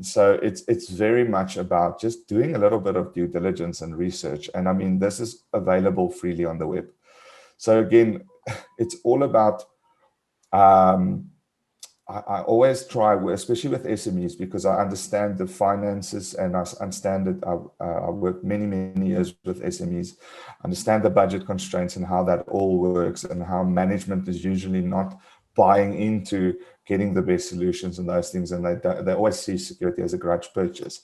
So it's very much about just doing a little bit of due diligence and research. And I mean, this is available freely on the web. So again, it's all about, I always try, especially with SMEs, because I understand the finances and I understand that I worked many years with SMEs, understand the budget constraints and how that all works, and how management is usually not buying into getting the best solutions and those things. And they always see security as a grudge purchase.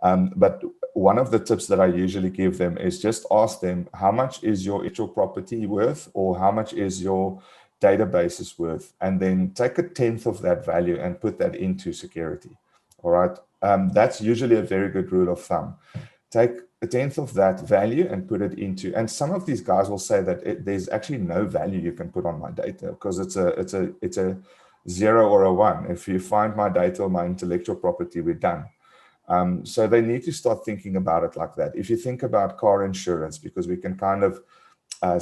But one of the tips that I usually give them is just ask them, how much is your intellectual property worth, or how much is your database is worth, and then take 1/10 of that value and put that into security. All right. That's usually a very good rule of thumb. Take 1/10 of that value and put it into, and some of these guys will say that there's actually no value you can put on my data because it's a 0 or a 1. If you find my data or my intellectual property, we're done. So they need to start thinking about it like that. If you think about car insurance, because we can kind of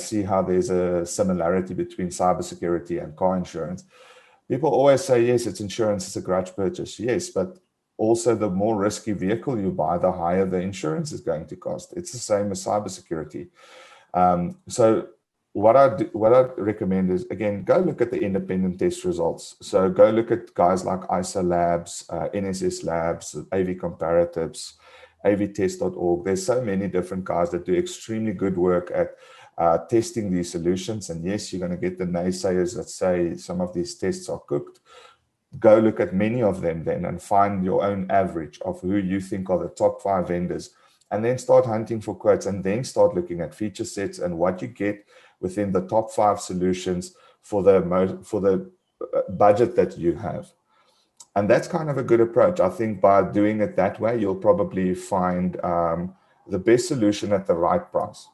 see how there's a similarity between cybersecurity and car insurance. People always say, yes, it's insurance, it's a grudge purchase. Yes, but also the more risky vehicle you buy, the higher the insurance is going to cost. It's the same as cybersecurity. So what I recommend is, again, go look at the independent test results. So go look at guys like ISO Labs, NSS Labs, AV Comparatives, avtest.org. There's so many different guys that do extremely good work at testing these solutions. And yes, you're going to get the naysayers that say some of these tests are cooked. Go look at many of them then and find your own average of who you think are the top 5 vendors, and then start hunting for quotes, and then start looking at feature sets and what you get within the top 5 solutions for the budget that you have. And that's kind of a good approach. I think by doing it that way, you'll probably find the best solution at the right price.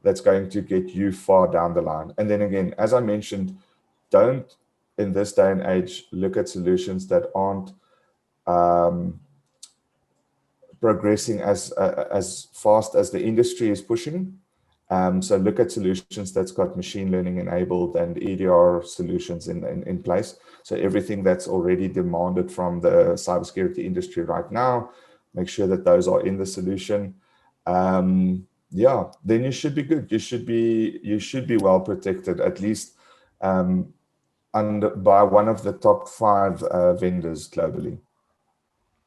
That's going to get you far down the line. And then again, as I mentioned, don't, in this day and age, look at solutions that aren't progressing as fast as the industry is pushing. So look at solutions that's got machine learning enabled and EDR solutions in place. So everything that's already demanded from the cybersecurity industry right now, make sure that those are in the solution. Yeah, then you should be good. You should be well protected, at least by one of the top 5 vendors globally.